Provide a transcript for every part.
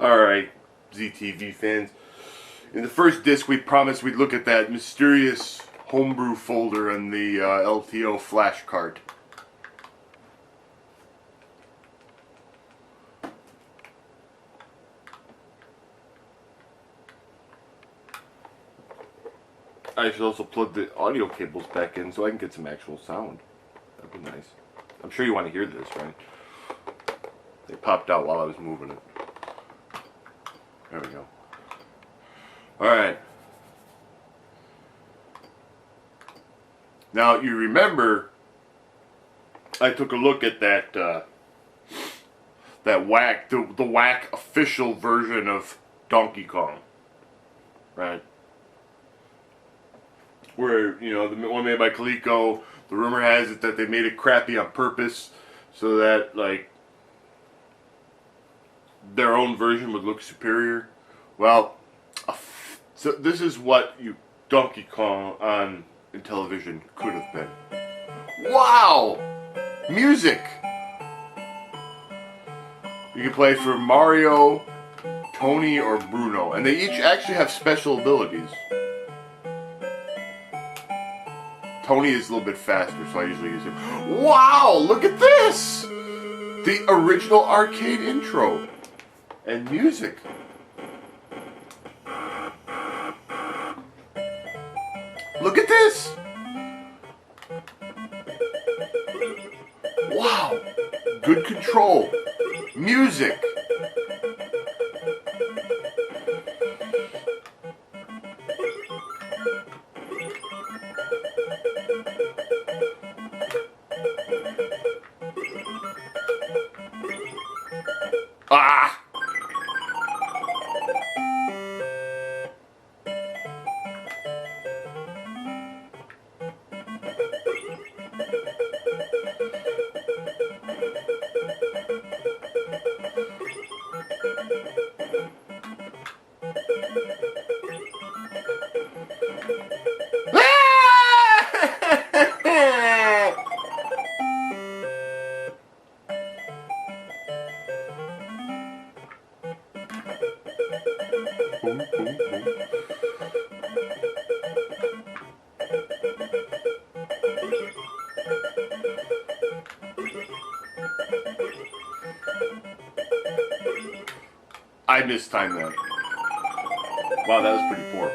Alright, ZTV fans. In the first disc, we promised we'd look at that mysterious homebrew folder in the LTO Flashcart. I should also plug the audio cables back in so I can get some actual sound. That'd be nice. I'm sure you want to hear this, right? They popped out while I was moving it. There we go. Alright. Now, you remember, I took a look at that, the whack official version of Donkey Kong. Right? Where, you know, the one made by Coleco, the rumor has it that they made it crappy on purpose so that, like, their own version would look superior. Well, so this is what Donkey Kong on Intellivision could have been. Wow! Music! You can play for Mario, Tony, or Bruno, and they each actually have special abilities. Tony is a little bit faster, so I usually use him. Wow! Look at this! The original arcade intro. And music. Look at this! Wow! Good control. Music. Ah! Boom, boom, boom. I mistimed that. Wow, that was pretty poor.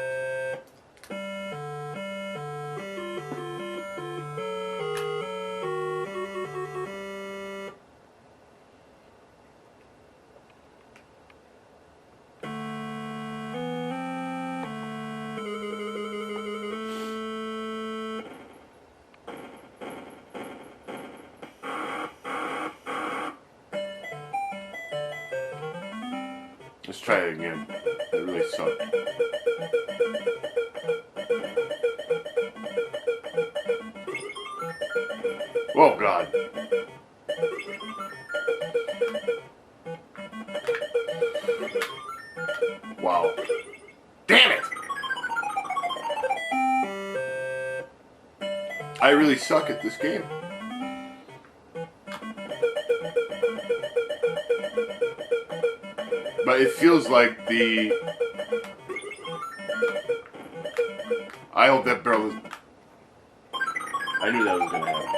Let's try it again. It really sucked. Oh God. Wow. Damn it! I really suck at this game. But it feels like the... I hope that barrel is... I knew that was going to happen.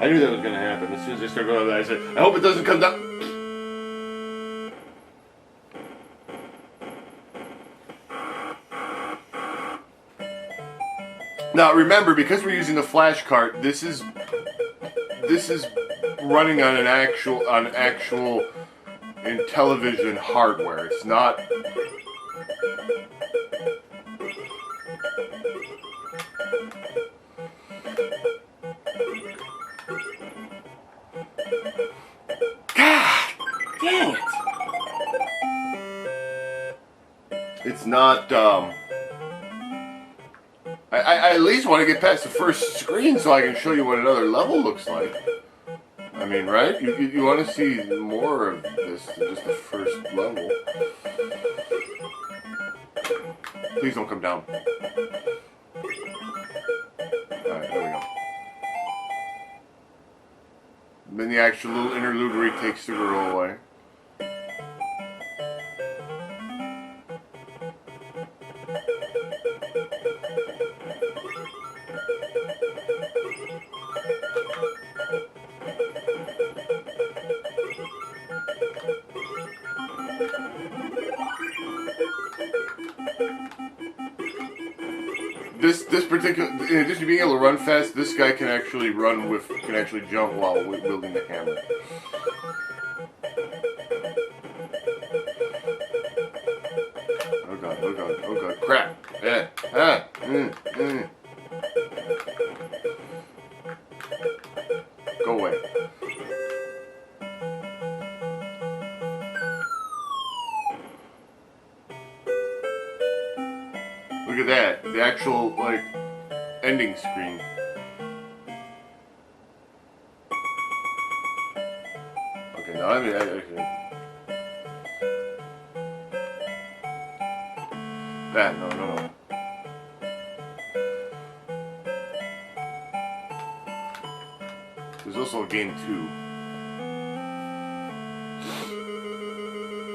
I knew that was going to happen. As soon as I started going over that, I said, I hope it doesn't come down... Now remember, because we're using the Flashcart, this is running on an actual Intellivision hardware. It's not. God dang it! It's not. I at least want to get past the first screen so I can show you what another level looks like. I mean, right? You want to see more of this than just the first level. Please don't come down. Alright, there we go. Then the actual little interlude where he takes the girl away. This particular, in addition to being able to run fast, this guy can actually can actually jump while wielding the hammer. Oh god, oh god, oh god, crap! Go away. Look at that, the actual, like, ending screen. Okay, now I mean, that, no. There's also game 2.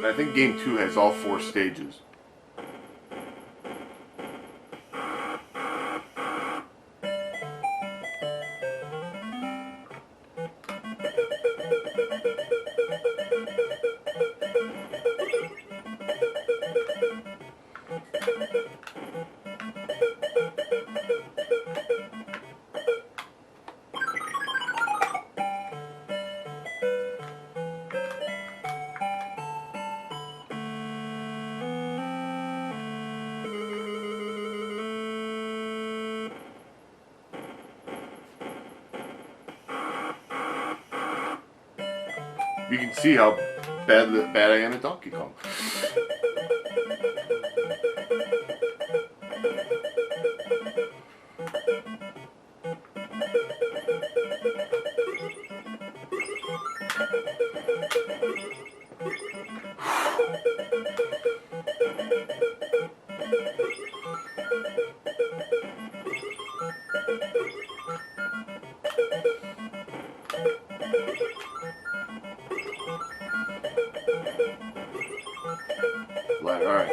I think game 2 has all 4 stages. You can see how bad I am at Donkey Kong. Alright.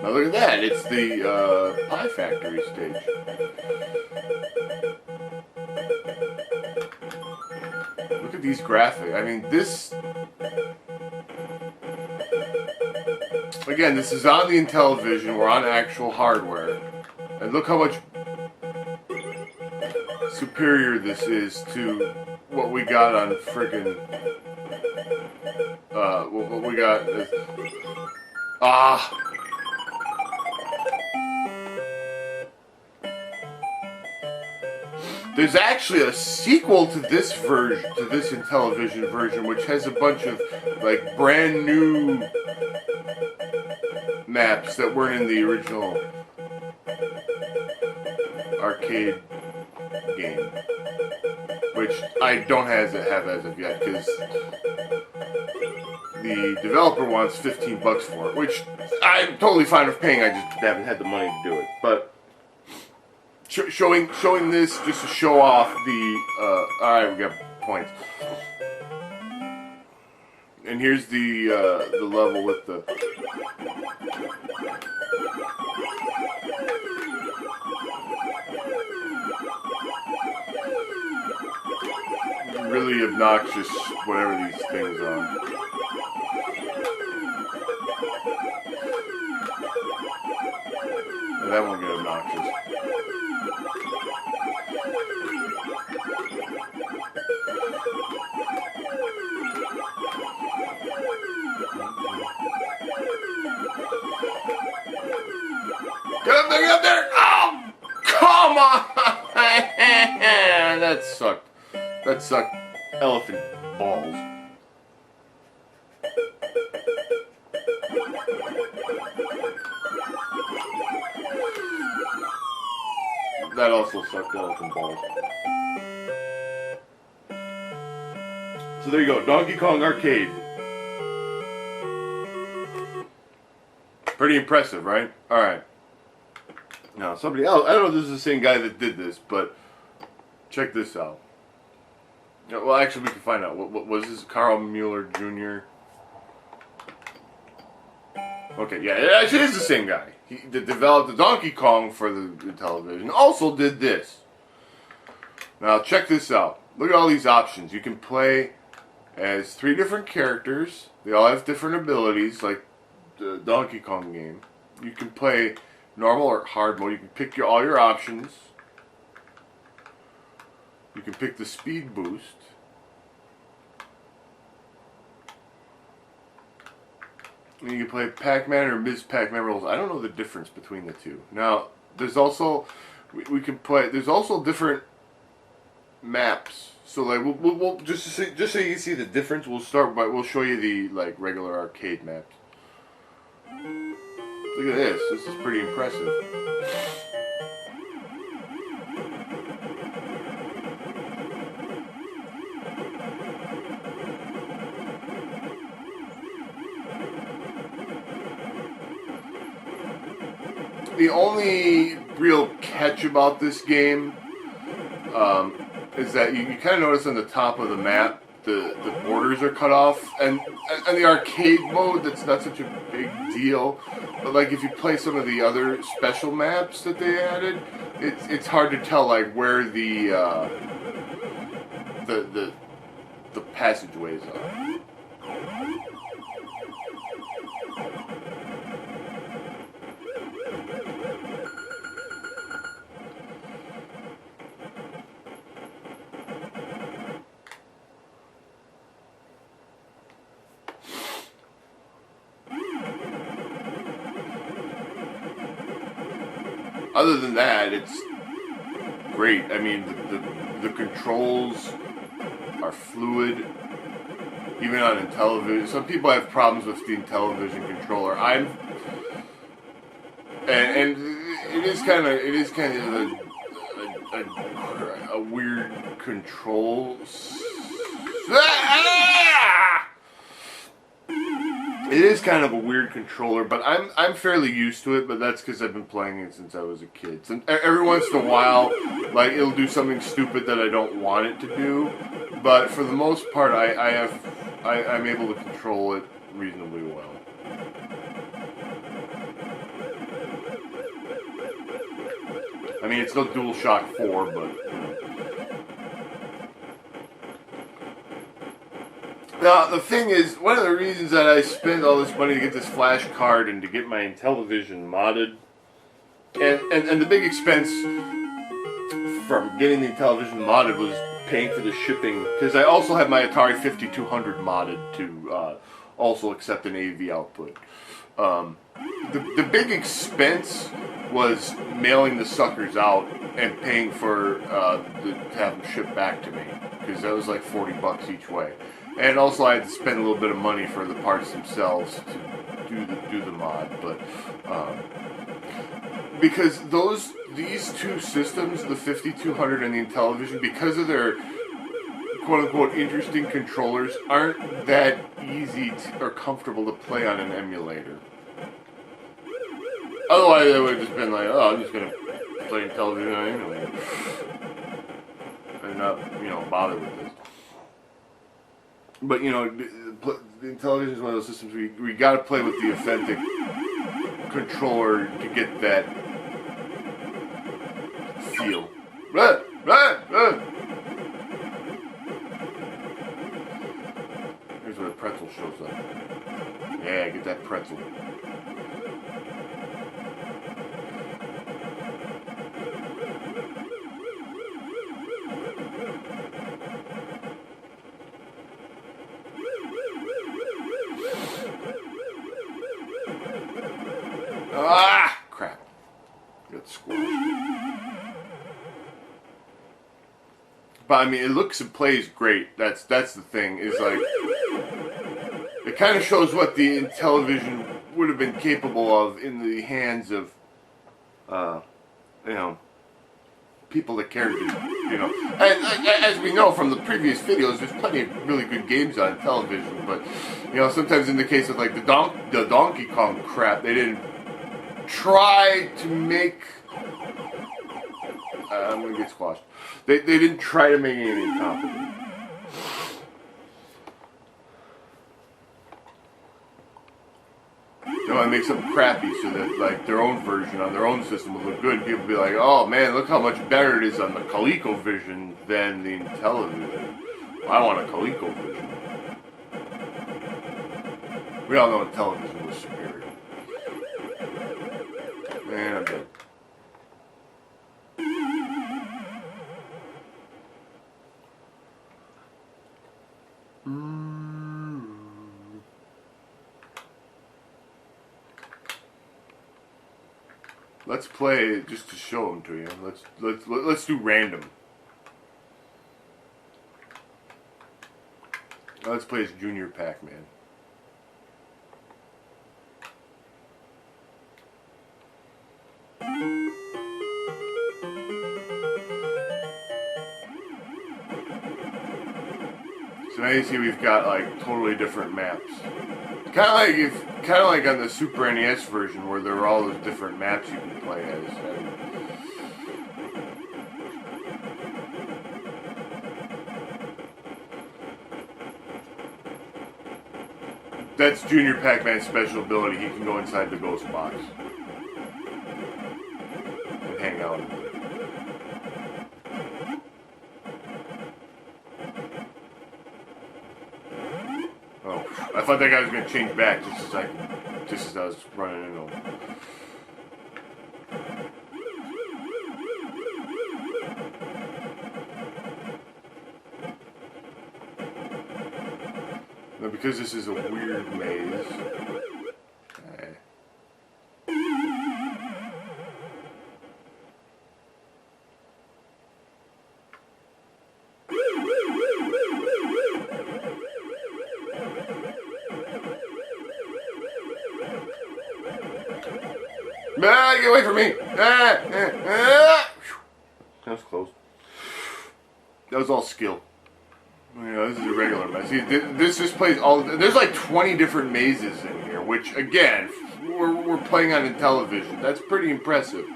Now look at that, it's the Pie Factory stage. Look at these graphics. I mean, this... Again, this is on the Intellivision, we're on actual hardware. And look how much superior this is to what we got on friggin' what we got is, there's actually a sequel to this version, to this Intellivision version, which has a bunch of like brand new maps that weren't in the original arcade game, which I don't have as of yet because the developer wants $15 for it, which I'm totally fine with paying. I just haven't had the money to do it. But showing this just to show off the all right, we got points. And here's the level with the really obnoxious, whatever these things are. And that won't get obnoxious. Get up there, get up there! Oh! Come on! That sucked. That sucked elephant balls. That also sucked elephant balls. So there you go, Donkey Kong Arcade. Pretty impressive, right? All right. Now, somebody else, I don't know if this is the same guy that did this, but check this out. Well, actually, we can find out. What was this? Carl Mueller Jr.? Okay, yeah, it actually is the same guy. He developed the Donkey Kong for the television. Also did this. Now, check this out. Look at all these options. You can play as 3 different characters. They all have different abilities, like the Donkey Kong game. You can play normal or hard mode. You can pick all your options. You can pick the speed boost. And you can play Pac-Man or Ms. Pac-Man roles. I don't know the difference between the two. Now, there's also we can play. There's also different maps. So like we'll just so you can see the difference. We'll show you the like regular arcade maps. Look at this. This is pretty impressive. The only real catch about this game is that you kind of notice on the top of the map the borders are cut off, and the arcade mode that's not such a big deal. But like if you play some of the other special maps that they added, it's hard to tell like where the passageways are. Other than that, it's great. I mean, the controls are fluid, even on Intellivision. Some people have problems with the Intellivision controller. And it is kind of a weird control. It is kind of a weird controller, but I'm fairly used to it. But that's because I've been playing it since I was a kid. And every once in a while, like it'll do something stupid that I don't want it to do. But for the most part, I'm able to control it reasonably well. I mean, it's no DualShock 4, but you know. Now, the thing is, one of the reasons that I spent all this money to get this flash card and to get my Intellivision modded, and the big expense from getting the Intellivision modded was paying for the shipping, because I also have my Atari 5200 modded to also accept an AV output. The big expense was mailing the suckers out and paying for to have them shipped back to me, because that was like $40 each way. And also I had to spend a little bit of money for the parts themselves to do the mod, but because these two systems, the 5200 and the Intellivision, because of their quote-unquote interesting controllers, aren't that easy or comfortable to play on an emulator. Otherwise, I would have just been like, oh, I'm just going to play Intellivision on an emulator. And not, bother with this. But, the Intellivision is one of those systems where we got to play with the authentic controller to get that feel. Here's where the pretzel shows up. Yeah, get that pretzel. Ah, crap. Got squashed. But I mean, it looks and plays great. That's the thing. Is like it kind of shows what the Intellivision would have been capable of in the hands of, people that cared to, And as we know from the previous videos, there's plenty of really good games on television. But sometimes in the case of like the Donkey Kong crap, they didn't try to make. I'm gonna get squashed. They didn't try to make anything complicated. They want to make something crappy so that like their own version on their own system will look good. And people will be like, "Oh man, look how much better it is on the ColecoVision than the Intellivision." I want a ColecoVision. We all know Intellivision was superior. Man, I'm dead. Let's play just to show them to you. Let's do random. Let's play as Junior Pac-Man. So now you see we've got like totally different maps. Kind of like on the Super NES version where there are all those different maps you can play as. That's Junior Pac-Man's special ability. He can go inside the ghost box and hang out. Oh, I thought that guy was going to change back just as I was running into him. Now, because this is a weird maze. Get away from me! That was close. That was all skill. You know, this is a regular maze. See, this just plays all. There's like 20 different mazes in here, which again, we're playing on Intellivision. That's pretty impressive.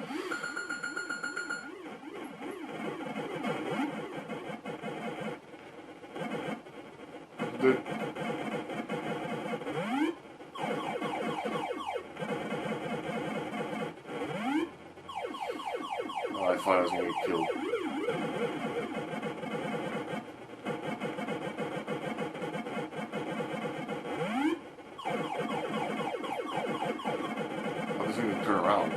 Oh, I thought I was gonna get killed. I was gonna turn around.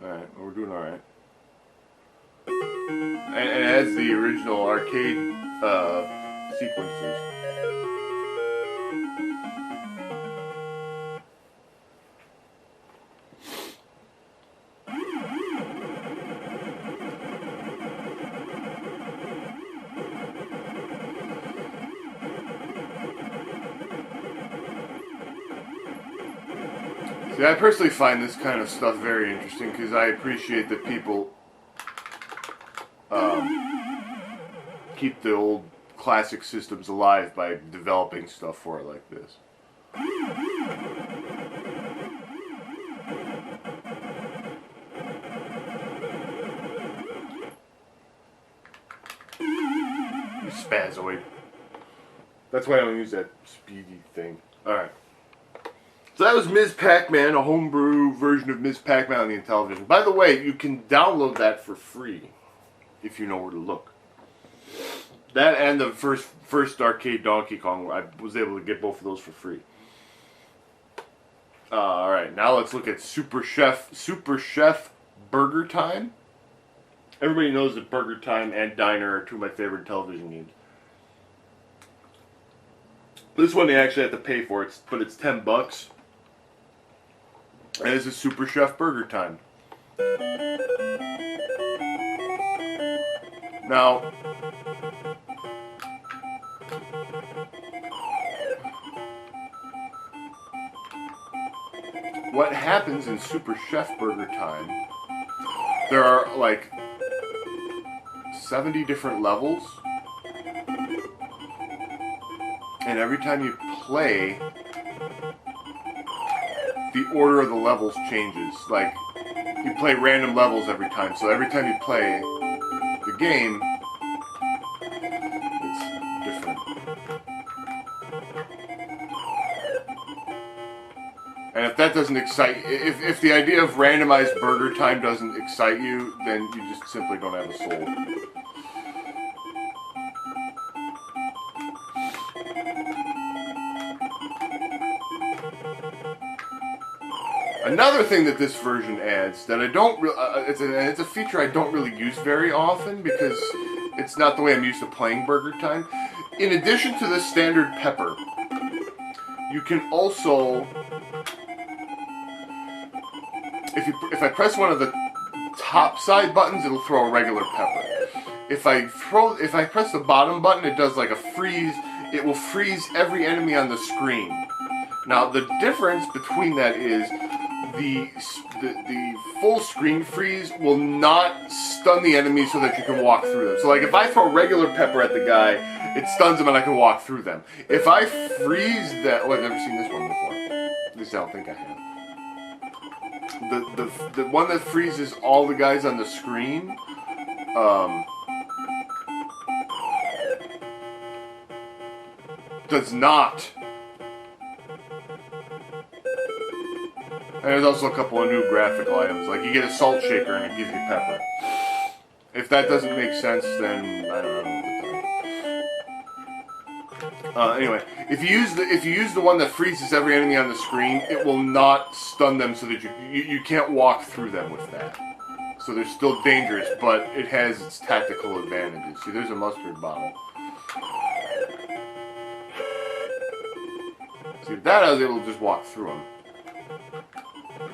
Alright, well, we're doing alright. And it has the original arcade sequences. See, I personally find this kind of stuff very interesting because I appreciate that people keep the old classic systems alive by developing stuff for it like this. You spazoid. That's why I don't use that speedy thing. Alright. So that was Ms. Pac-Man, a homebrew version of Ms. Pac-Man on the Intellivision. By the way, you can download that for free if you know where to look. That and the first arcade Donkey Kong, I was able to get both of those for free. Alright, now let's look at Super Chef Burger Time. Everybody knows that Burger Time and Diner are two of my favorite television games. This one they actually have to pay for, but it's $10. And this is Super Chef Burger Time. Now, what happens in Super Chef Burger Time, there are like 70 different levels. And every time you play, the order of the levels changes. Like, you play random levels every time, so every time you play the game, it's different. And if that doesn't excite, if the idea of randomized burger time doesn't excite you, then you just simply don't have a soul. Another thing that this version adds that I don't it's a feature I don't really use very often because it's not the way I'm used to playing Burger Time. In addition to the standard pepper, you can also, if I press one of the top side buttons, it'll throw a regular pepper. If I press the bottom button, it does like a freeze. It will freeze every enemy on the screen. Now the difference between that is the full screen freeze will not stun the enemy so that you can walk through them. So like if I throw regular pepper at the guy, it stuns him and I can walk through them. If I freeze that, well, I've never seen this one before. At least I don't think I have. The one that freezes all the guys on the screen, does not. And there's also a couple of new graphical items, like you get a salt shaker and it gives you pepper. If that doesn't make sense, then I don't know. Anyway, if you use the one that freezes every enemy on the screen, it will not stun them so that you can't walk through them with that. So they're still dangerous, but it has its tactical advantages. See, there's a mustard bottle. See, with that I was able to just walk through them.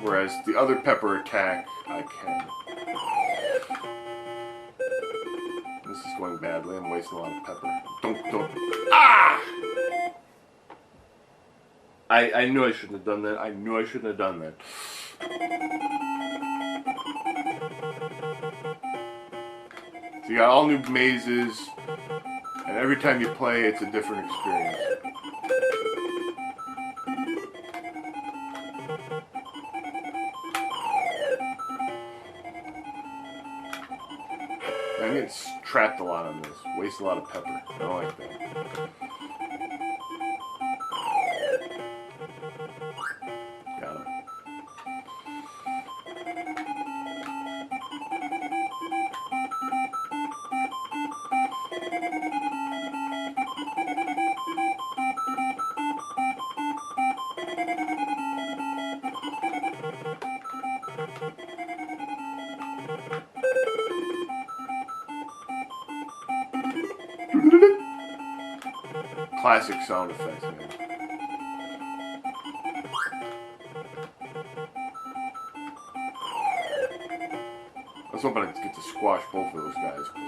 Whereas the other pepper attack, I can. This is going badly. I'm wasting a lot of pepper. Don't. Ah! I knew I shouldn't have done that. I knew I shouldn't have done that. So you got all new mazes, and every time you play, it's a different experience. I'm getting trapped a lot on this. Waste a lot of pepper. I don't like that. Got him. Classic sound effects, man. I was hoping I'd get to squash both of those guys, but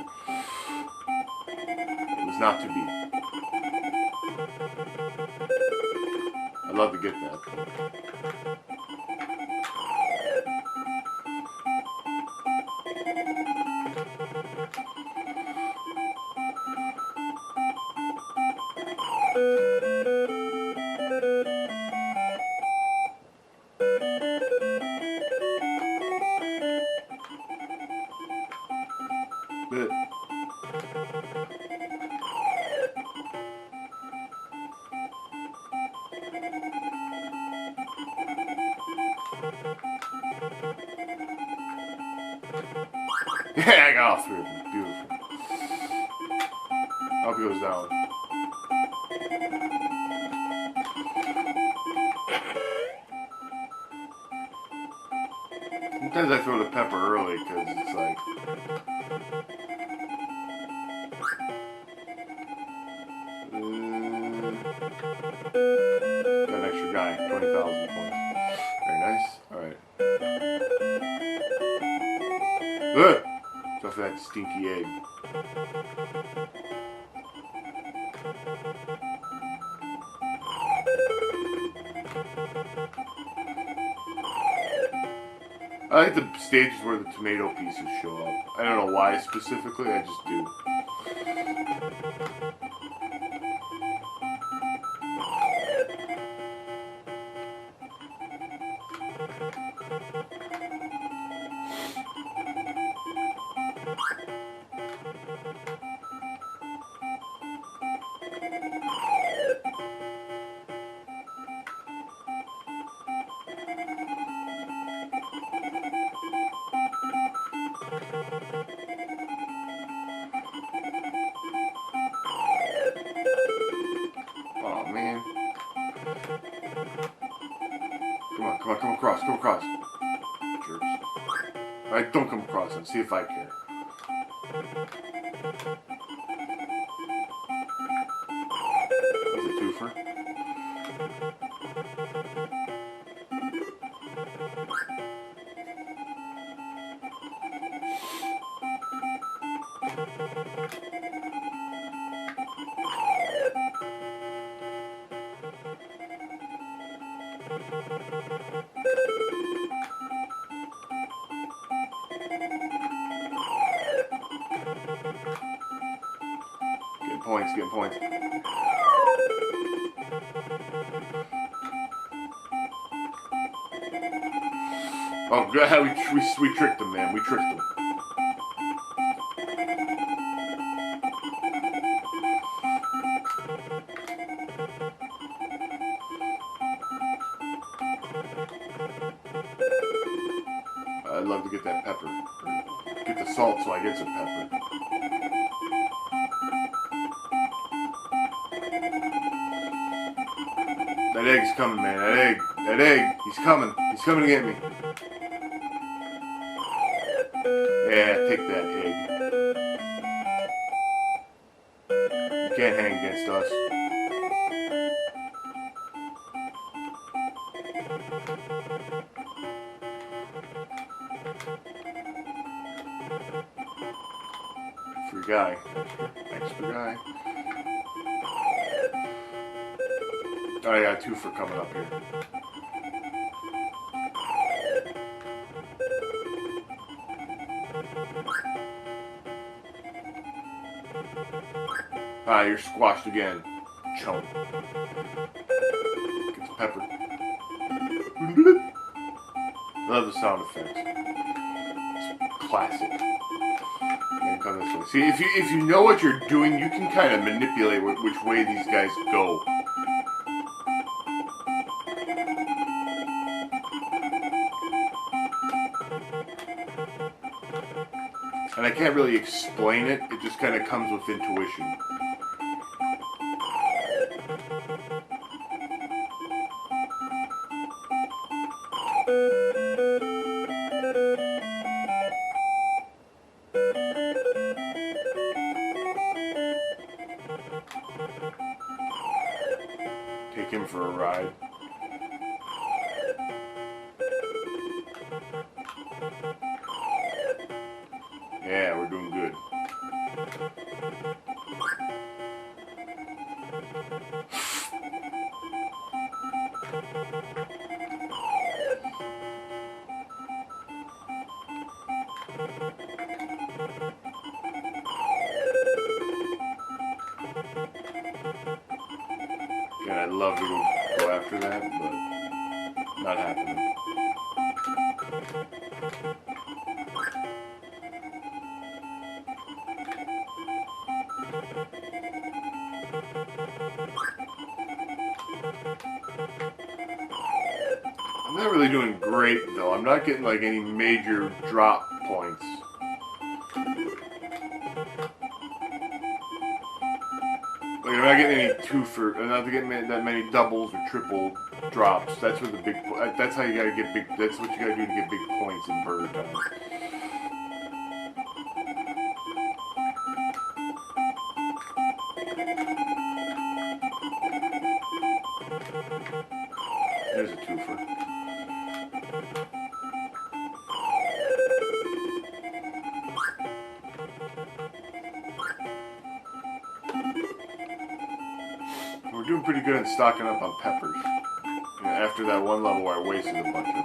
it was not to be. I'd love to get that. Yeah, I got off through it. Beautiful. Up he goes down. Sometimes I throw the pepper early because it's like... got an extra guy. 20,000 points. Very nice. Alright. Ugh! So for that stinky egg. I like the stages where the tomato pieces show up. I don't know why specifically, I just do. across, come across. Jerks. Alright, don't come across and see if I care. That's a twofer. Getting points. Oh, God, we tricked them, man. We tricked them. I'd love to get that pepper. Get the salt so I get some pepper. That egg's coming, man. That egg. He's coming. He's coming to get me. Yeah, take that egg. You can't hang against us. Free guy. Extra guy. Oh, I got two for coming up here. Ah, you're squashed again. Chump. Get the pepper. Love the sound effects. It's classic. And come this way. See, if you know what you're doing, you can kind of manipulate which way these guys go. And I can't really explain it, it just kind of comes with intuition. Take him for a ride. Yeah, we're doing good. God, I'd love to go after that, but not happening. I'm not really doing great though. I'm not getting like any major drop points. Like I'm not getting any I'm not getting that many doubles or triple drops. That's what that's how you gotta get big. That's what you gotta do to get big points in burger time. There's a twofer. We're doing pretty good at stocking up on peppers. You know, after that one level where I wasted a bunch of them.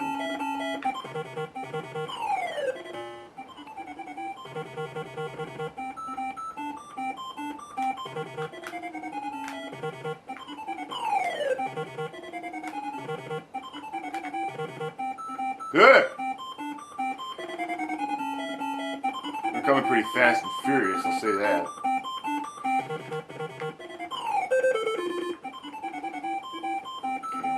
Good! They're coming pretty fast and furious, I'll say that.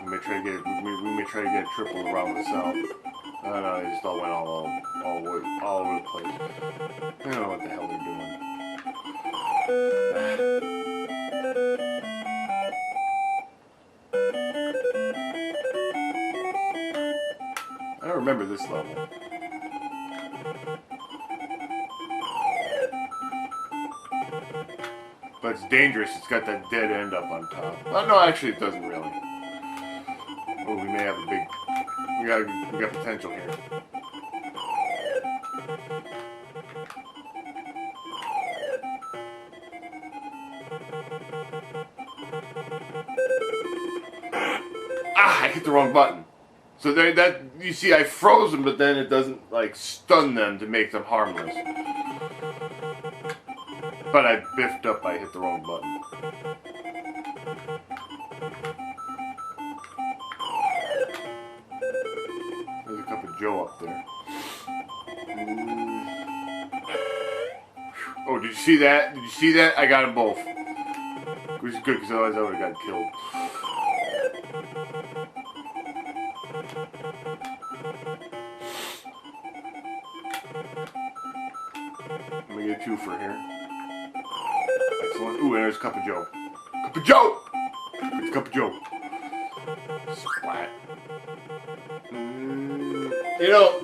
We may try to get a triple around this out. No, they just all went all over the place. I don't know what the hell they're doing. remember this level. But it's dangerous. It's got that dead end up on top. Oh, no, actually, it doesn't really. Oh, we may have a big... We got potential here. Ah, I hit the wrong button. So that you see, I froze them, but then it doesn't like stun them to make them harmless. But I biffed up. I hit the wrong button. There's a cup of Joe up there. Oh, did you see that? Did you see that? I got them both. Which is good because otherwise I would have got killed. Let me get 2 for here. Excellent. Ooh, and there's a cup of Joe. Cup of Joe! It's a cup of Joe. Splat. You know,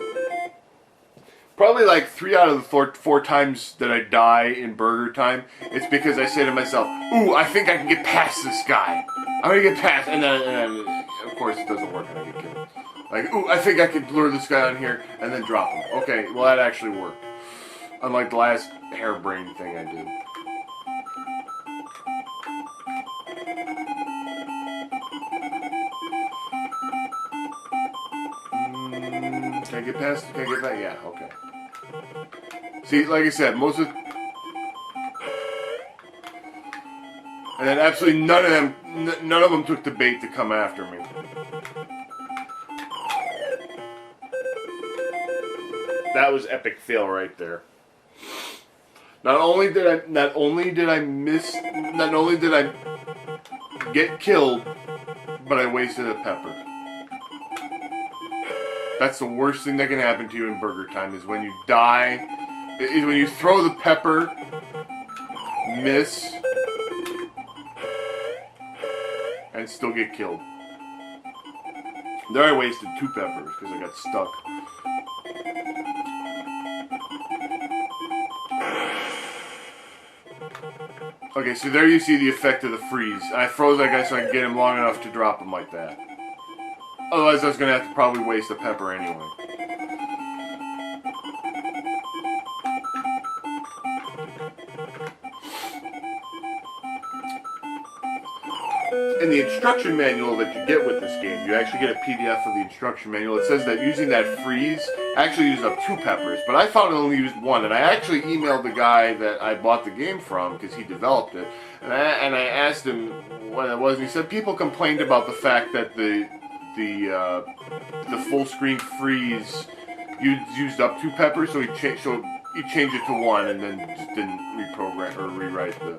probably like 3 out of the 4 times that I die in burger time, it's because I say to myself, ooh, I think I can get past this guy. I'm gonna get past, and then of course it doesn't work and I get killed. Like, ooh, I think I could lure this guy on here and then drop him. Okay, well that actually worked. Unlike the last harebrained thing I did. Can I get past? Can I get that? Yeah, okay. See, like I said, most of... And then absolutely none of them took the bait to come after me. That was epic fail right there. Not only did I get killed, but I wasted a pepper. That's the worst thing that can happen to you in burger time, is when you die, is when you throw the pepper, miss, and still get killed. There I wasted 2 peppers because I got stuck. Okay, so there you see the effect of the freeze. I froze that guy so I could get him long enough to drop him like that. Otherwise I was going to have to probably waste a pepper anyway. In the instruction manual that you get with this game, you actually get a PDF of the instruction manual. It says that using that freeze actually used up 2 peppers, but I found it only used 1, and I actually emailed the guy that I bought the game from, because he developed it, and I asked him what it was, and he said people complained about the fact that the full screen freeze used up 2 peppers, so he changed it to 1, and then just didn't reprogram or rewrite the...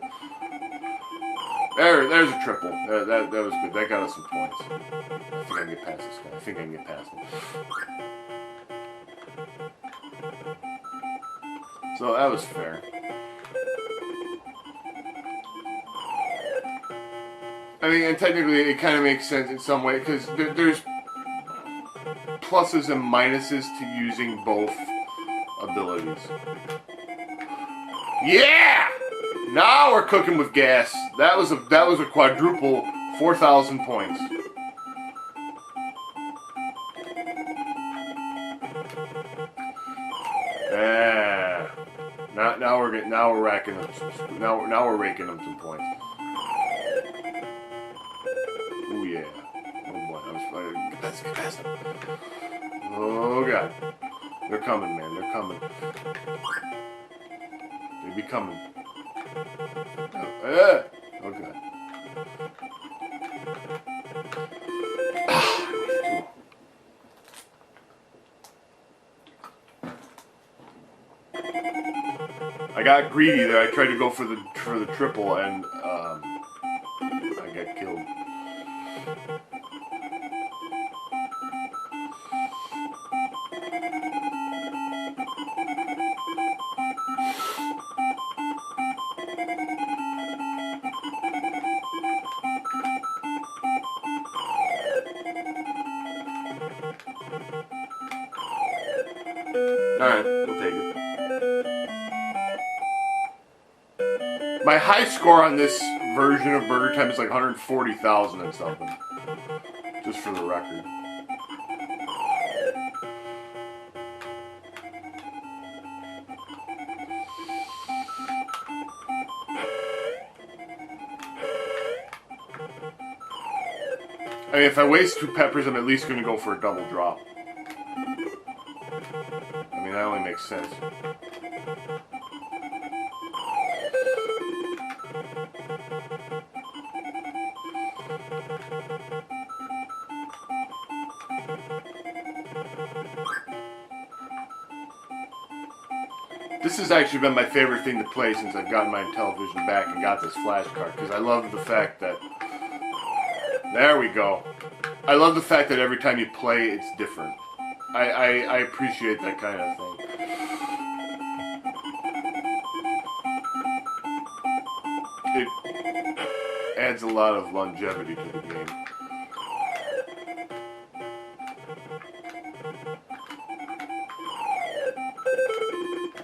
There's a triple. That was good. That got us some points. I think I can get past this guy. I think I can get past him. So that was fair. I mean, and technically it kind of makes sense in some way, because there's pluses and minuses to using both abilities. Yeah! Now we're cooking with gas. That was a quadruple 4,000 points. Yeah. Now we're racking up some, now we're raking up some points. Oh yeah. Oh boy, let's get past them. Oh god. They're coming, man. They're coming. They be coming. Oh god. I got greedy there. I tried to go for the triple, and I got killed. Alright, we'll take it. My high score on this version of Burger Time is like 140,000 and something. Just for the record. I mean, if I waste 2 peppers, I'm at least going to go for a double drop. I mean, that only makes sense. This has actually been my favorite thing to play since I've gotten my Intellivision back and got this flashcart, because I love the fact that... There we go. I love the fact that every time you play, it's different. I appreciate that kind of thing. It adds a lot of longevity to the game.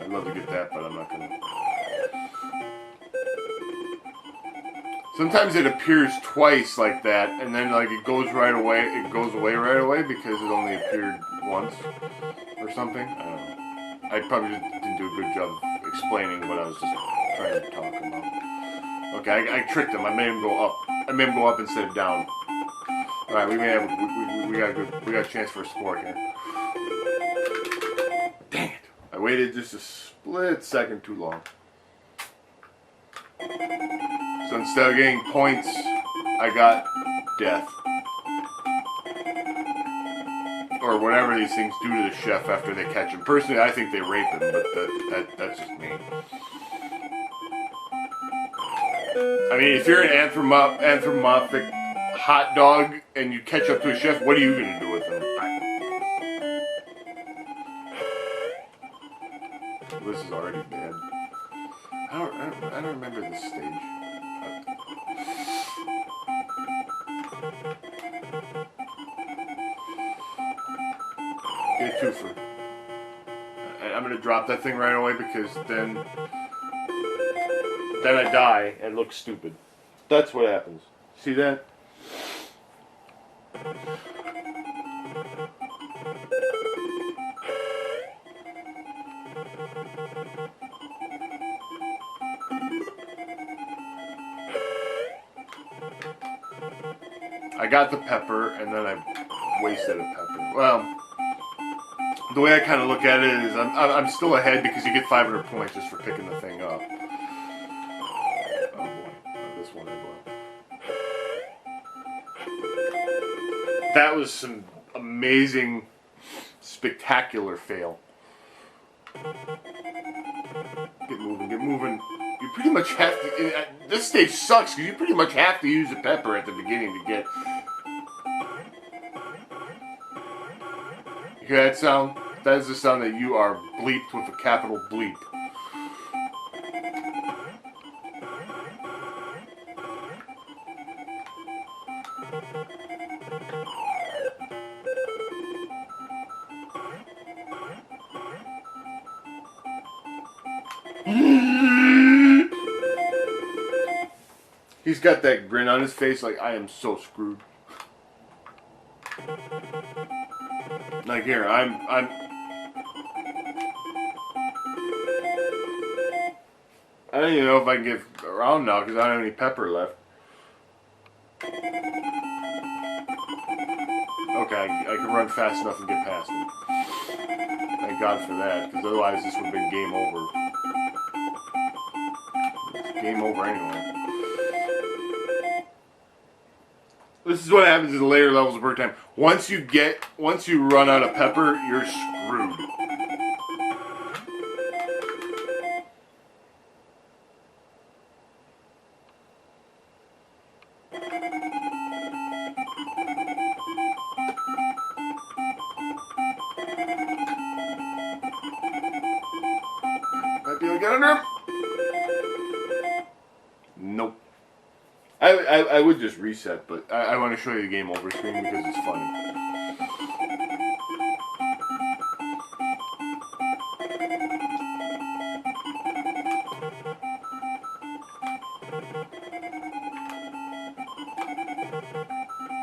I'd love to get that, but I'm not gonna. Sometimes it appears twice like that, and then like it goes right away. It goes away right away because it only appeared once or something. I don't know. I probably just didn't do a good job of explaining what I was just trying to talk about. Okay, I tricked him. I made him go up. I made him go up instead of down. All right, we may have we got a chance for a score here. Dang it! I waited just a split second too long. So instead of getting points, I got death. Or whatever these things do to the chef after they catch him. Personally, I think they rape him, but that's just me. I mean, if you're an anthropomorphic hot dog and you catch up to a chef, what are you going to do with him? This is already bad. I don't remember this stage. Get a twofer. I'm gonna drop that thing right away because then I die and look stupid. That's what happens. See that? I got the pepper, and then I wasted a pepper. Well, the way I kind of look at it is I'm still ahead because you get 500 points just for picking the thing up. Oh boy, this one I bought. That was some amazing, spectacular fail. Get moving, get moving. You pretty much have to... This stage sucks because you pretty much have to use the pepper at the beginning to get... You hear that sound? That is the sound that you are bleeped with a capital bleep. He's got that grin on his face like, I am so screwed. Like here, I'm I don't even know if I can get around now because I don't have any pepper left. Okay, I can run fast enough and get past him. Thank God for that, because otherwise this would have been game over. It's game over anyway. This is what happens in the later levels of Burger Time. Once you run out of pepper, you're screwed. Might be able to get under him. Nope. I would just reset, but I want to show you the game over screen because it's funny.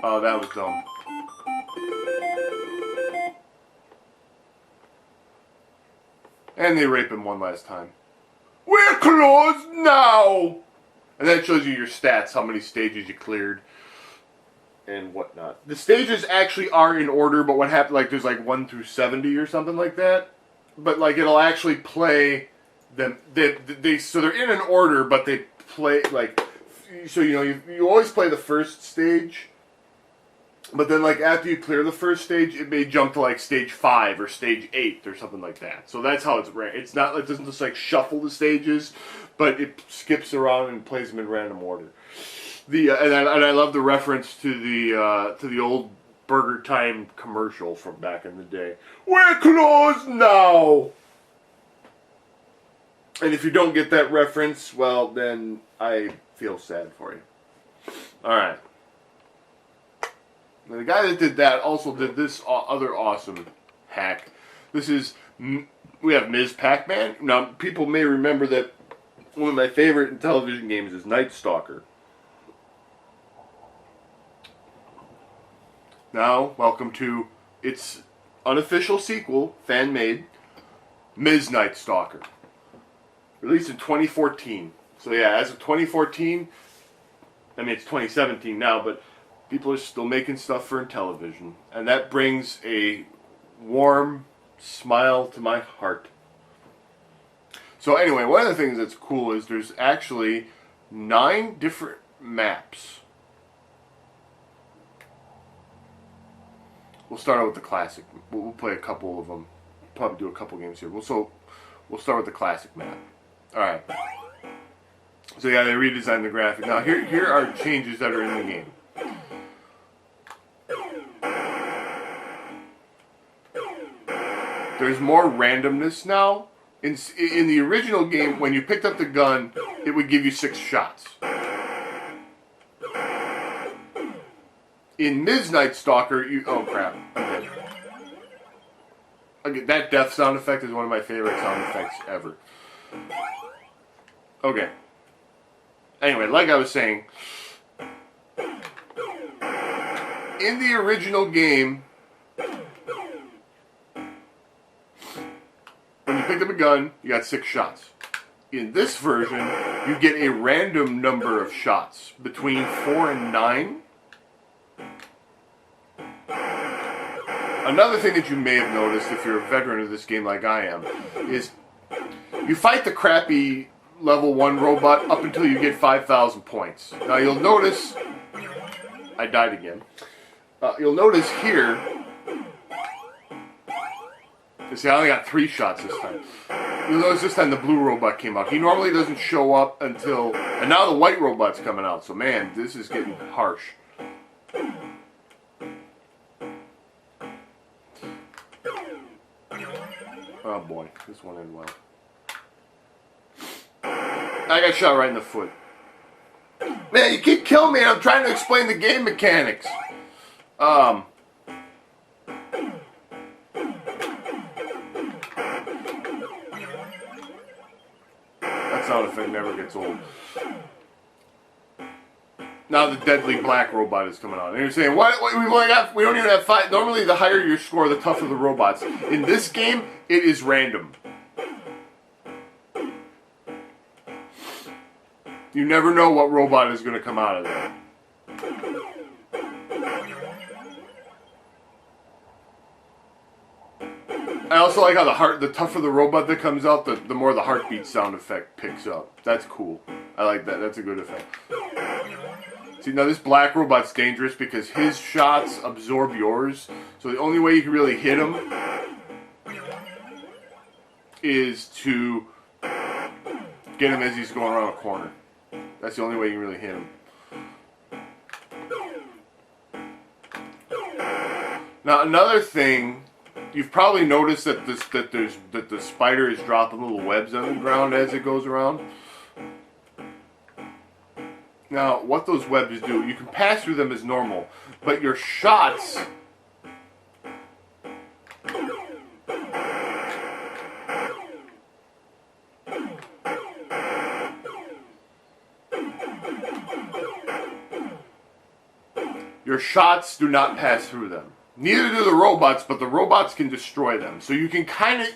Oh, that was dumb. And they rape him one last time. We're closed now! And that shows you your stats, how many stages you cleared. And whatnot. The stages actually are in order, but what happened, like, there's like 1 through 70 or something like that. But, like, it'll actually play them. So they're in an order, but they play, like, so, you know, you always play the first stage. But then, like, after you clear the first stage, it may jump to, like, stage 5 or stage 8 or something like that. So that's how it's ran. It's not, it doesn't just, like, shuffle the stages, but it skips around and plays them in random order. And I love the reference to the old Burger Time commercial from back in the day. We're closed now! And if you don't get that reference, well, then I feel sad for you. Alright. The guy that did that also did this other awesome hack. We have Ms. Pac-Man. Now, people may remember that one of my favorite Intellivision games is Night Stalker. Now, welcome to its unofficial sequel, fan-made, Ms. Night Stalker. Released in 2014. So yeah, as of 2014, I mean it's 2017 now, but people are still making stuff for Intellivision. And that brings a warm smile to my heart. So anyway, one of the things that's cool is there's actually 9 different maps. We'll start out with the classic. We'll play a couple of them. Probably do a couple games here. We'll start with the classic map. Alright. So yeah, they redesigned the graphic. Now here are changes that are in the game. There's more randomness now. In the original game, when you picked up the gun, it would give you 6 shots. In Ms. Night Stalker, oh crap, I'm dead. Okay, that death sound effect is one of my favorite sound effects ever. Okay. Anyway, like I was saying, in the original game, when you picked up a gun, you got 6 shots. In this version, you get a random number of shots, between 4 and 9. Another thing that you may have noticed, if you're a veteran of this game like I am, is you fight the crappy level 1 robot up until you get 5,000 points. Now you'll notice, I died again. You'll notice here, you see I only got 3 shots this time. You'll notice this time the blue robot came out. He normally doesn't show up until, and now the white robot's coming out. So man, this is getting harsh. Oh boy, this one ended well. I got shot right in the foot. Man, you keep killing me and I'm trying to explain the game mechanics. That sound effect never gets old. Now the deadly black robot is coming on. And you're saying, what? We don't even have 5. Normally, the higher your score, the tougher the robots. In this game, it is random. You never know what robot is going to come out of there. I also like how the tougher the robot that comes out, the more the heartbeat sound effect picks up. That's cool. I like that. That's a good effect. See, now this black robot's dangerous because his shots absorb yours. So the only way you can really hit him is to get him as he's going around a corner. That's the only way you can really hit him. Now another thing, you've probably noticed that the spider is dropping little webs on the ground as it goes around. Now, what those webs do, you can pass through them as normal, but your shots your shots do not pass through them. Neither do the robots, but the robots can destroy them. So you can kind of,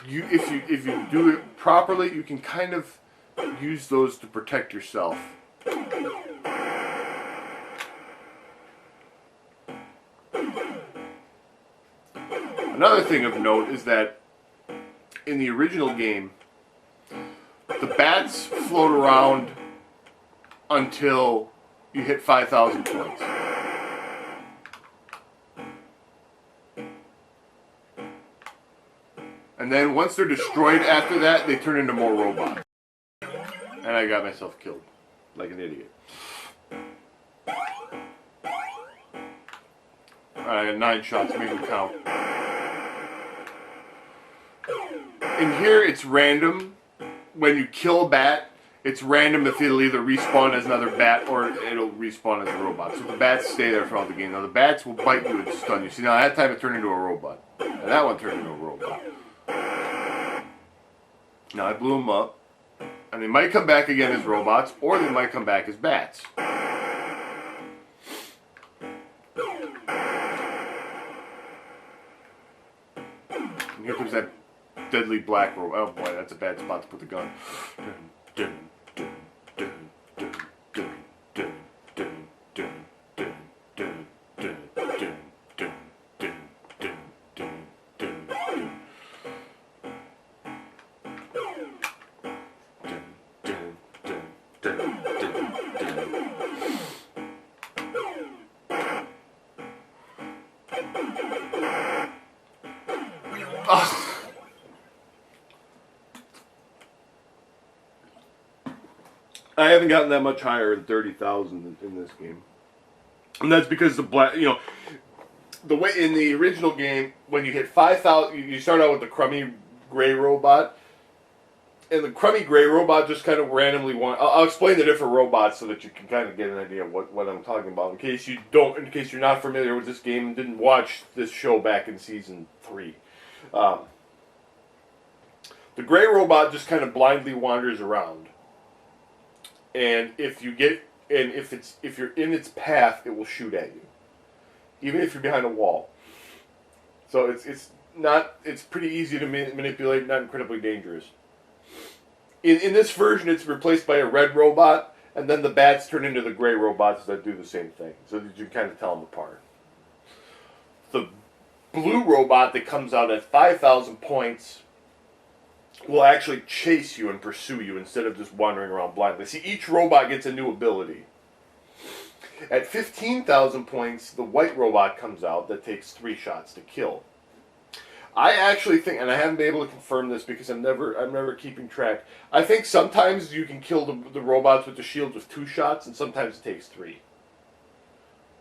if you do it properly, you can kind of use those to protect yourself. Another thing of note is that in the original game, the bats float around until you hit 5,000 points. And then once they're destroyed after that, they turn into more robots. And I got myself killed like an idiot. Alright, I got 9 shots, make them count. In here, it's random. When you kill a bat, it's random if it'll either respawn as another bat or it'll respawn as a robot. So the bats stay there throughout the game. Now the bats will bite you and stun you. See, now that time it turned into a robot. And that one turned into a robot. Now I blew them up. And they might come back again as robots, or they might come back as bats. And here comes that deadly black robot. Oh boy, that's a bad spot to put the gun. I haven't gotten that much higher than 30,000 in this game, and that's because the black, the way in the original game when you hit 5,000, you start out with the crummy gray robot, and the crummy gray robot just kind of randomly I'll explain the different robots so that you can kind of get an idea of what I'm talking about in case you're not familiar with this game and didn't watch this show back in season 3. The gray robot just kind of blindly wanders around. And if you're in its path, it will shoot at you, even if you're behind a wall. So it's pretty easy to manipulate, not incredibly dangerous. In this version, it's replaced by a red robot, and then the bats turn into the gray robots that do the same thing, so that you can kind of tell them apart. The blue robot that comes out at 5,000 points will actually chase you and pursue you instead of just wandering around blindly. See, each robot gets a new ability. At 15,000 points, the white robot comes out that takes 3 shots to kill. I actually think, and I haven't been able to confirm this because I'm never keeping track. I think sometimes you can kill the robots with the shields with 2 shots, and sometimes it takes 3.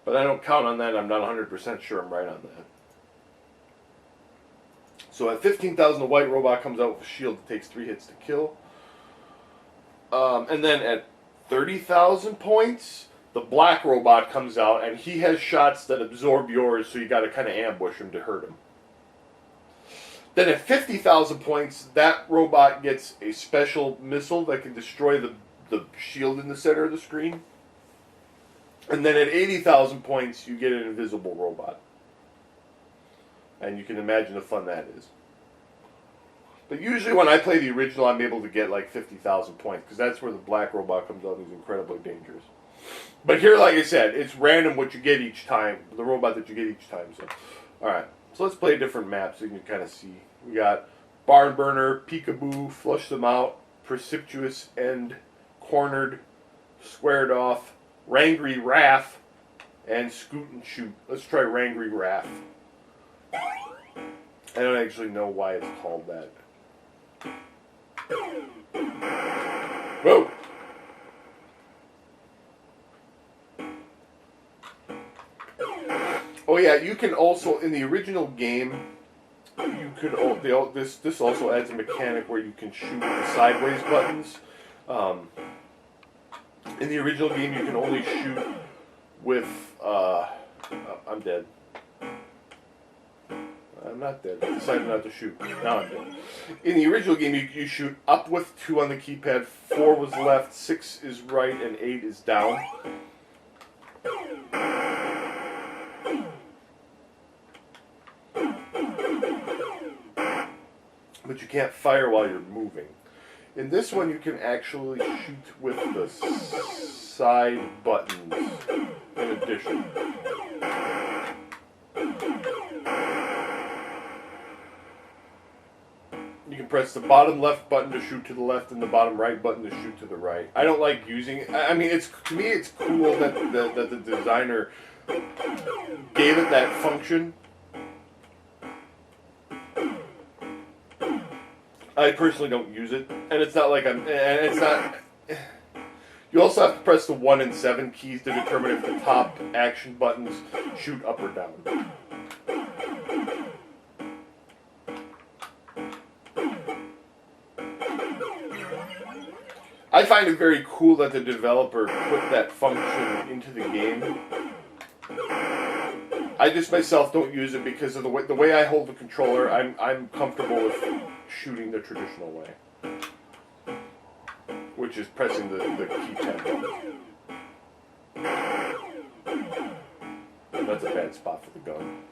But I don't count on that. I'm not 100% sure I'm right on that. So at 15,000, the white robot comes out with a shield that takes 3 hits to kill. And then at 30,000 points, the black robot comes out, and he has shots that absorb yours, so you got to kind of ambush him to hurt him. Then at 50,000 points, that robot gets a special missile that can destroy the shield in the center of the screen. And then at 80,000 points, you get an invisible robot. And you can imagine the fun that is. But usually when I play the original, I'm able to get like 50,000 points, because that's where the black robot comes out and is incredibly dangerous. But here, like I said, it's random what you get each time, the robot that you get each time. So, alright, so let's play a different map so you can kind of see. We got Barn Burner, Peekaboo, Flush Them Out, Precipitous End, Cornered, Squared Off, Rangry Raff, and Scoot and Shoot. Let's try Rangry Raff. I don't actually know why it's called that. Whoa! Oh yeah, you can also, in the original game, you could, this also adds a mechanic where you can shoot with the sideways buttons. In the original game, you can only shoot with, I'm dead. I'm not dead. I decided not to shoot. Now I'm dead. In the original game, you shoot up with 2 on the keypad, 4 was left, 6 is right, and 8 is down. but you can't fire while you're moving. In this one, you can actually shoot with the side buttons in addition. You can press the bottom left button to shoot to the left and the bottom right button to shoot to the right. I don't like using it. I mean, to me, it's cool that the designer gave it that function. I personally don't use it, and it's not like it's not. You also have to press the 1 and 7 keys to determine if the top action buttons shoot up or down. I find it very cool that the developer put that function into the game. I just myself don't use it because of the way I hold the controller. I'm comfortable with shooting the traditional way, which is pressing the keypad button. That's a bad spot for the gun.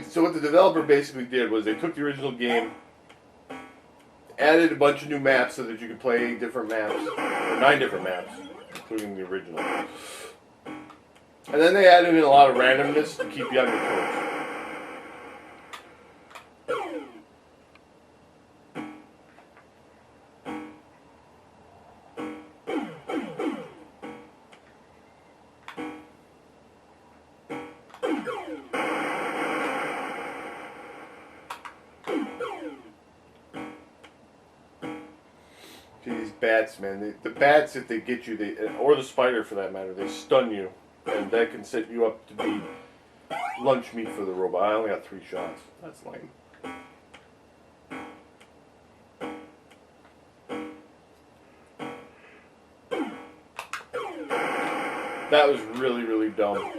So what the developer basically did was they took the original game, added a bunch of new maps so that you could play 8 different maps, or 9 different maps, including the original. And then they added in a lot of randomness to keep you on your toes. These bats, man. The bats, if they get you, or the spider for that matter, they stun you. And that can set you up to be lunch meat for the robot. I only got 3 shots. That's lame. That was really, really dumb.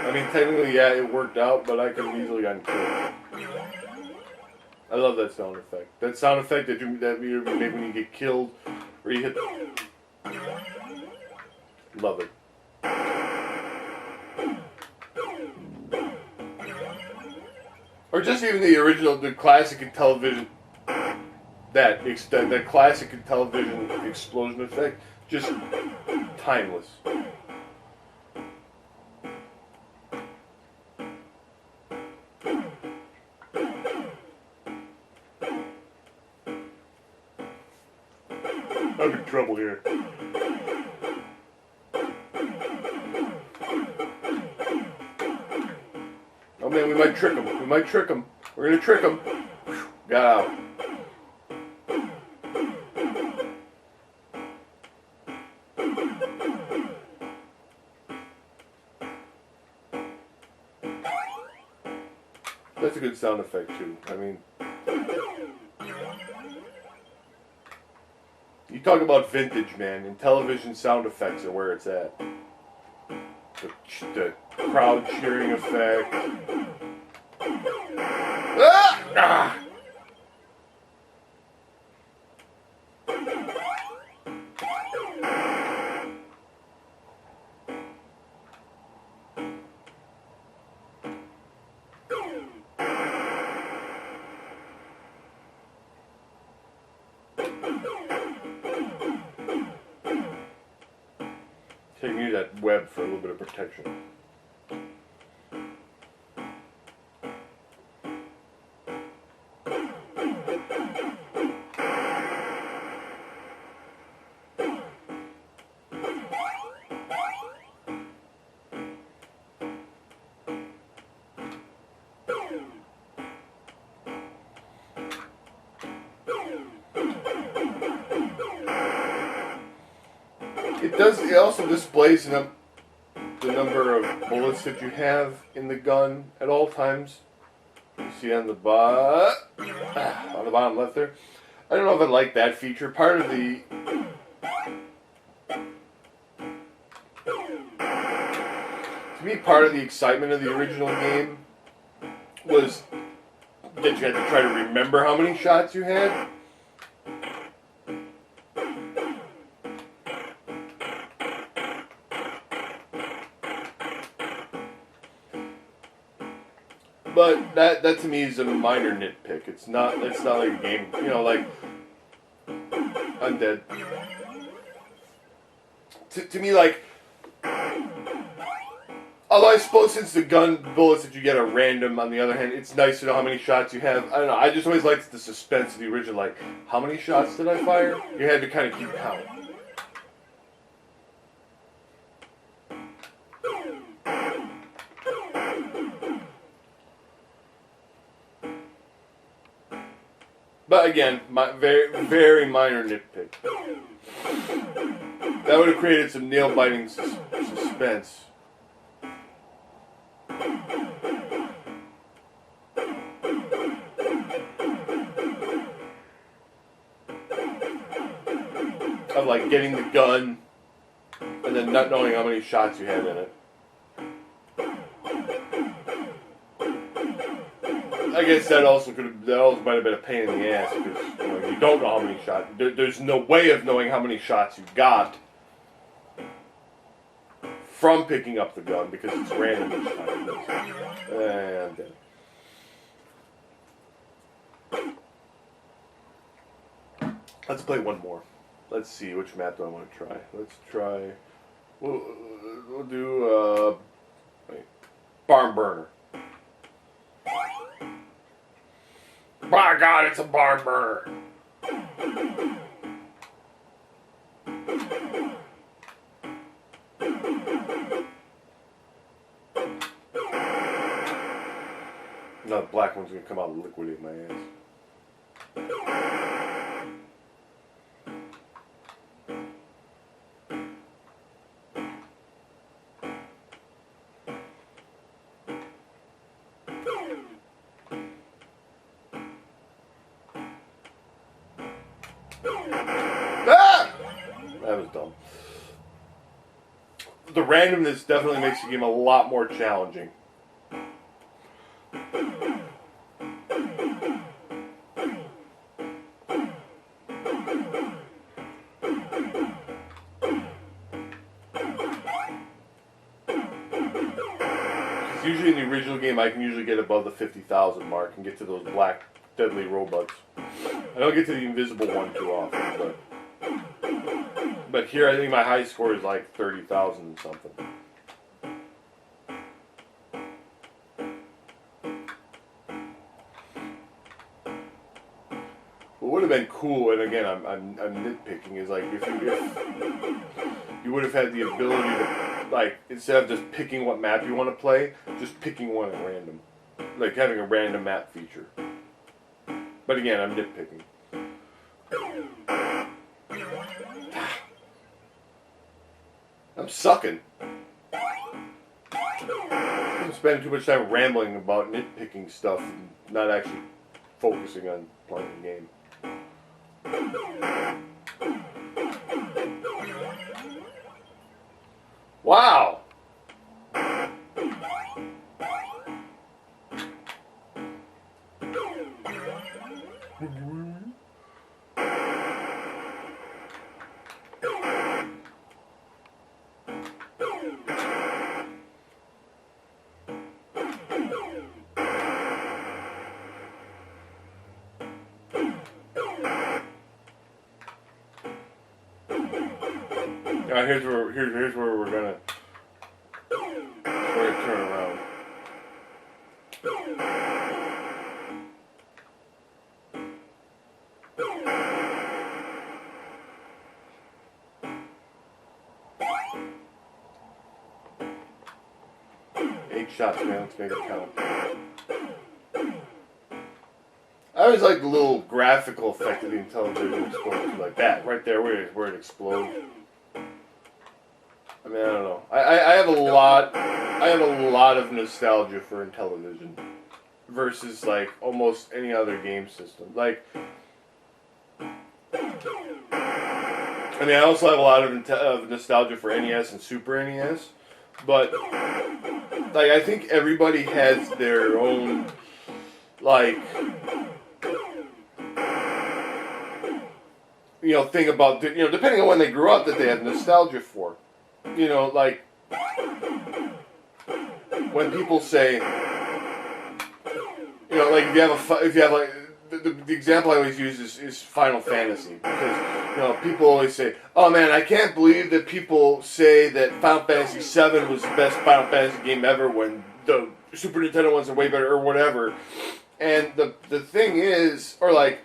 I mean, technically, yeah, it worked out, but I could have easily gotten killed. I love that sound effect. That sound effect that you make when you get killed, or you hit. Love it. Or just even the original, the classic Intellivision, that classic Intellivision explosion effect, just timeless. I'm in trouble here. Oh man, we might trick him. We might trick him. We're gonna trick him. Got out. That's a good sound effect too. I mean, you talk about vintage, man. Intellivision sound effects are where it's at. The crowd cheering effect. Ah! Ah! Taking you that web for a little bit of protection. It also displays the number of bullets that you have in the gun at all times. You see on the bottom left there. I don't know if I like that feature. Part of the part of the excitement of the original game was that you had to try to remember how many shots you had. But that to me is a minor nitpick. It's not like a game, like Undead. To me, like, although I suppose since the gun bullets that you get are random, on the other hand, it's nice to know how many shots you have. I don't know, I just always liked the suspense of the original, like, how many shots did I fire? You had to kind of keep count. But again, very, very minor nitpick. That would have created some nail-biting suspense. Of like getting the gun and then not knowing how many shots you had in it. I guess that also might have been a pain in the ass because you don't know how many shots. There's no way of knowing how many shots you got from picking up the gun because it's random each time. I'm dead. Let's play one more. Let's see, which map do I want to try? Let's try. We'll do Barn Burner. By God, it's a barn burner. Now the black one's gonna come out and liquidate my ass. That was dumb. The randomness definitely makes the game a lot more challenging. Because usually in the original game I can usually get above the 50,000 mark and get to those black deadly roebucks. I don't get to the invisible one too often, but here I think my high score is like 30,000 and something. What would have been cool, and again I'm nitpicking, is like if you would have had the ability to, like, instead of just picking what map you want to play, just picking one at random, like having a random map feature. But again, I'm nitpicking. I'm sucking. I'm spending too much time rambling about nitpicking stuff and not actually focusing on playing the game. Wow! Now here's where we're gonna turn around. Eight shots, man. Let's make it count. I always like the little graphical effect of the Intellivision explosion, like that right there where it explodes. I mean, I don't know. I have a lot of nostalgia for Intellivision versus like almost any other game system. Like, I mean, I also have a lot of nostalgia for NES and Super NES, but Like, I think everybody has their own, like, thing about, depending on when they grew up, that they have nostalgia for. Like, when people say, like, if you have like, the example I always use is Final Fantasy, because people always say, "Oh man, I can't believe that people say that Final Fantasy VII was the best Final Fantasy game ever when the Super Nintendo ones are way better," or whatever. And the thing is, or like,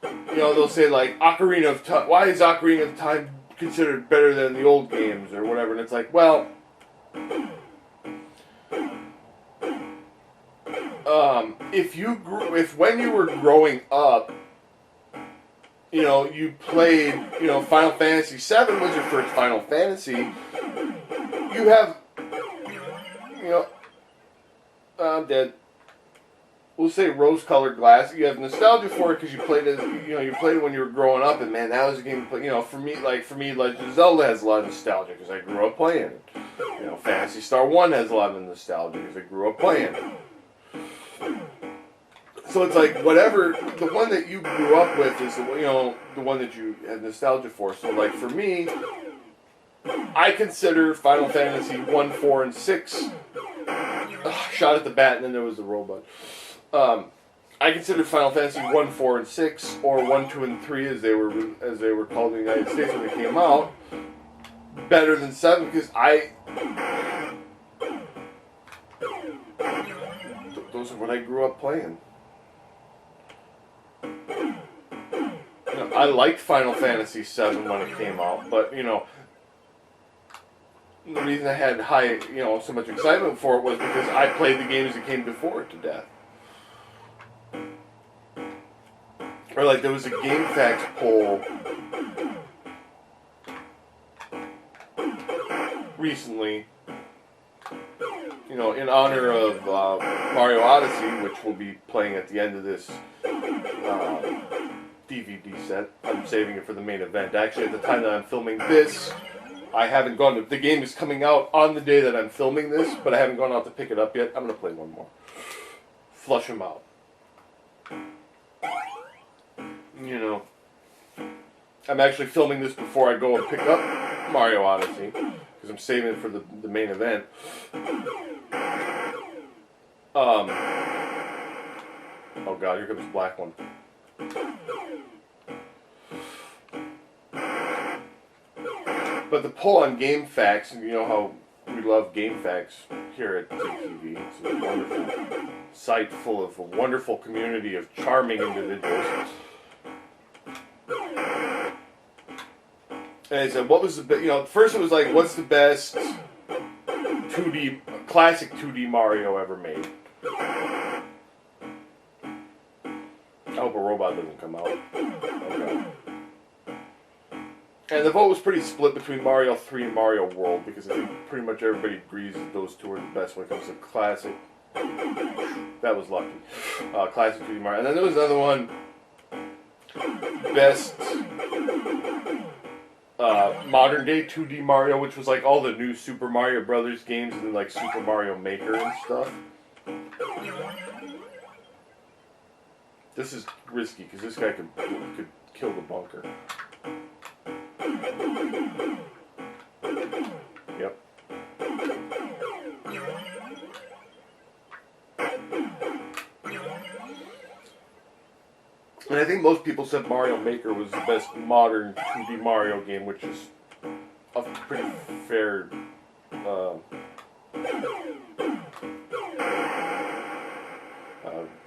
they'll say like Ocarina of Time. Why is Ocarina of Time considered better than the old games or whatever? And it's like, well, if when you were growing up, you played, Final Fantasy VII was your first Final Fantasy, you have, I'm dead. We'll say rose-colored glasses. You have nostalgia for it because you played it. You played it when you were growing up, and man, that was a game you play. For me, Legend of Zelda has a lot of nostalgia because I grew up playing it. Phantasy Star 1 has a lot of nostalgia because I grew up playing it. So it's like whatever the one that you grew up with is the one that you had nostalgia for. So like for me, I consider Final Fantasy 1, 4, and 6. Shot at the bat, and then there was the robot. I consider Final Fantasy 1, 4, and 6, or 1, 2, and 3 as they were called in the United States when they came out, better than 7 because those are what I grew up playing. I liked Final Fantasy VII when it came out, but the reason I had so much excitement for it was because I played the games that came before it to death. Or like there was a GameFAQs poll recently, in honor of Mario Odyssey, which we'll be playing at the end of this DVD set. I'm saving it for the main event. Actually, at the time that I'm filming this, I haven't gone to... The game is coming out on the day that I'm filming this, but I haven't gone out to pick it up yet. I'm going to play one more. Flush them out. I'm actually filming this before I go and pick up Mario Odyssey, because I'm saving it for the main event. Oh god, here comes the black one. But the poll on GameFAQs, and you know how we love GameFAQs here at ZTV. It's a wonderful site full of a wonderful community of charming individuals. And I said, what was the first it was like, what's the best classic 2D Mario ever made? I hope a robot doesn't come out. Okay. And the vote was pretty split between Mario 3 and Mario World, because I think pretty much everybody agrees that those two are the best when it comes to classic. That was lucky. Classic 2D Mario. And then there was another one, best modern day 2D Mario, which was like all the new Super Mario Brothers games and then like Super Mario Maker and stuff. This is risky because this guy could kill the bunker. Yep. And I think most people said Mario Maker was the best modern 2D Mario game, which is a pretty fair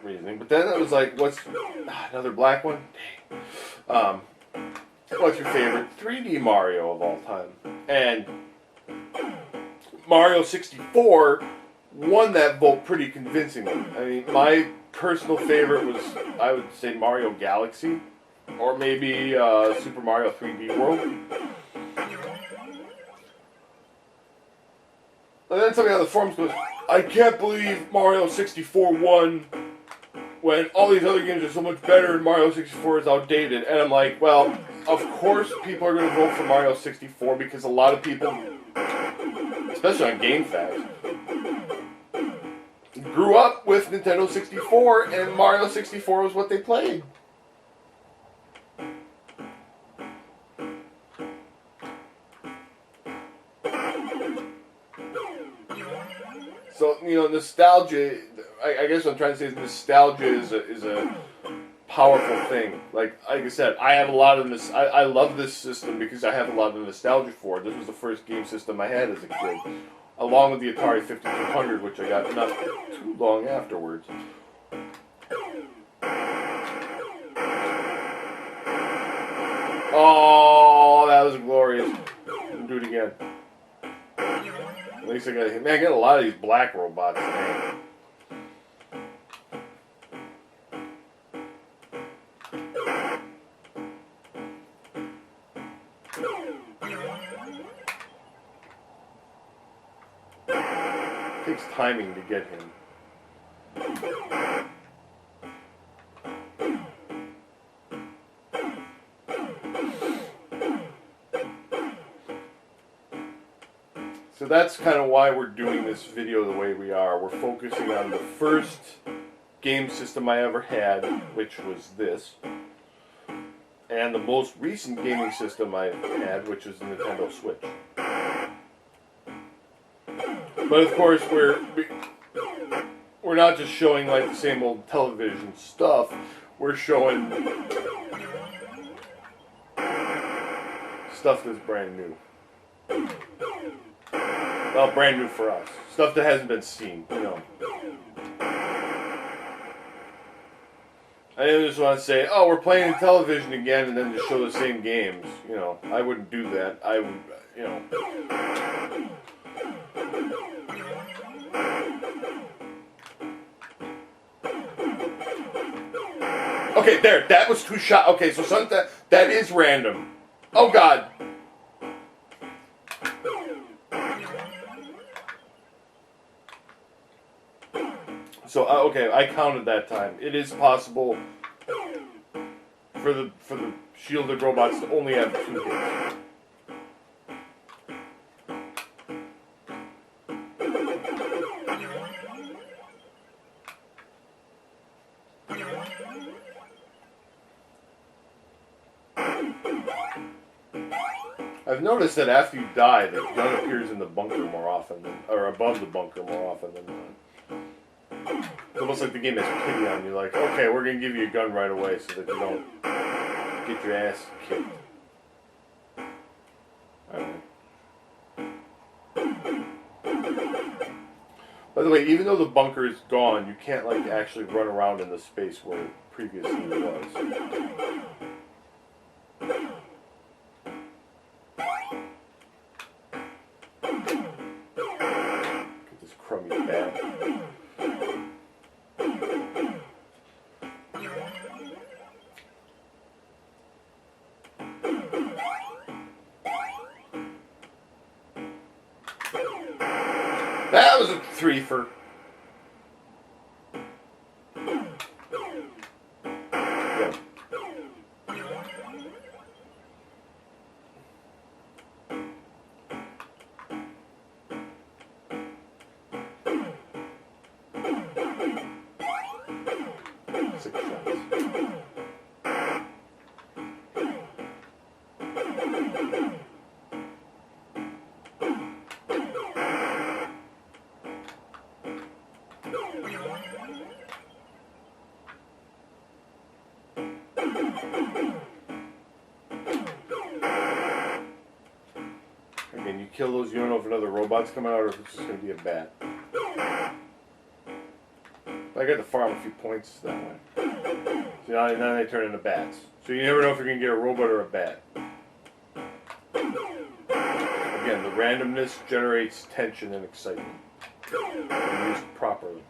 reasoning. But then it was like, what's another black one? Dang. What's your favorite 3D Mario of all time? And Mario 64 won that vote pretty convincingly. I mean, my personal favorite was, I would say, Mario Galaxy, or maybe Super Mario 3D World. And then somebody on the forums goes, I can't believe Mario 64 won when all these other games are so much better and Mario 64 is outdated. And I'm like, well, of course people are going to vote for Mario 64 because a lot of people, especially on GameFAQs, grew up with Nintendo 64, and Mario 64 was what they played. So, you know, nostalgia, I guess what I'm trying to say is nostalgia is a powerful thing. Like I said, I have a lot of this. I love this system because I have a lot of nostalgia for it. This was the first game system I had as a kid, along with the Atari 5200, which I got not too long afterwards. Oh, that was glorious. Do it again. At least I got hit. Man, I got a lot of these black robots. Man. It takes timing to get him. So that's kind of why we're doing this video the way we are. We're focusing on the first game system I ever had, which was this, and the most recent gaming system I had, which is the Nintendo Switch. But of course, we're not just showing like the same old television stuff. We're showing stuff that's brand new. Well, brand new for us. Stuff that hasn't been seen, you know. I just want to say, oh, we're playing television again, and then just show the same games. You know, I wouldn't do that. I would, you know. Okay, there. That was too shot. Okay, so something that is random. Oh God. So okay, I counted that time. It is possible for the shielded robots to only have 2 hits. I've noticed that after you die, the gun appears in the bunker more often than, or above the bunker more often than not. It's almost like the game has pity on you, like, okay, we're going to give you a gun right away so that you don't get your ass kicked. Alright. By the way, even though the bunker is gone, you can't, like, actually run around in the space where it previously was. Get this crummy bat. That was a threefer. Yeah. Six shots. Again, you kill those, you don't know if another robot's coming out or if it's just going to be a bat. I got to farm a few points that way. So now they turn into bats. So you never know if you're going to get a robot or a bat. Again, the randomness generates tension and excitement when used properly.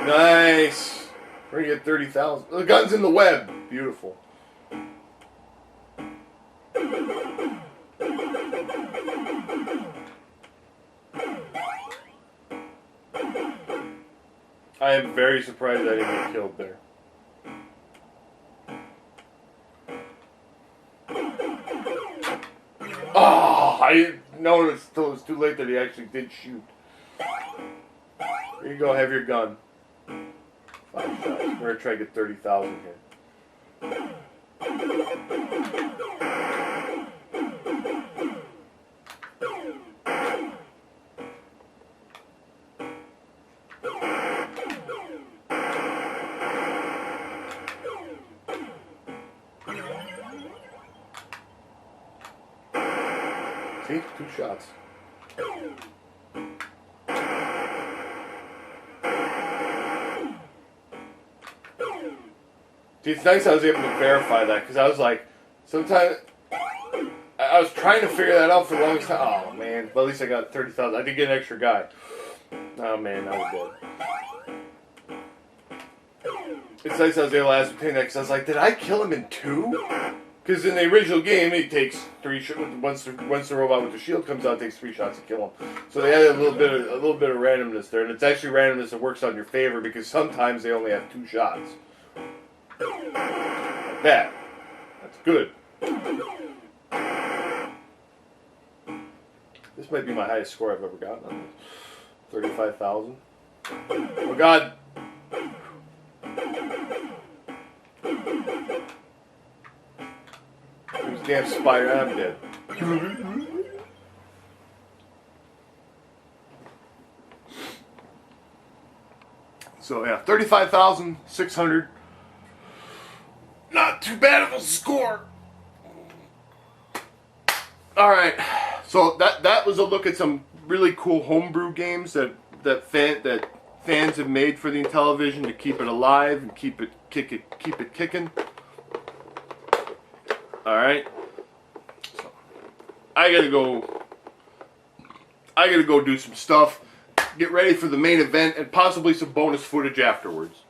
Nice. We're gonna get 30,000. The gun's in the web. Beautiful. am very surprised I didn't get killed there. Oh, I didn't notice until it was too late that he actually did shoot. Here you go, have your gun. 5 shots. We're going to try to get 30,000 here. See? 2 shots. See, it's nice I was able to verify that, because I was like, sometimes, I was trying to figure that out for the longest time. Oh, man. But at least I got 30,000. I did get an extra guy. Oh, man, I was dead. It's nice I was able to ascertain that, because I was like, did I kill him in 2? Because in the original game, it takes 3 shots. Once the robot with the shield comes out, it takes 3 shots to kill him. So they added a little bit of randomness there, and it's actually randomness that works on your favor, because sometimes they only have 2 shots. Like that. That's good. This might be my highest score I've ever gotten on this. 35,000. Oh God. There's a damn spider. I'm dead. So yeah, 35,600. Not too bad of a score. All right, so that was a look at some really cool homebrew games that fans have made for the Intellivision to keep it alive and keep it kicking. All right, so I gotta go do some stuff, get ready for the main event, and possibly some bonus footage afterwards.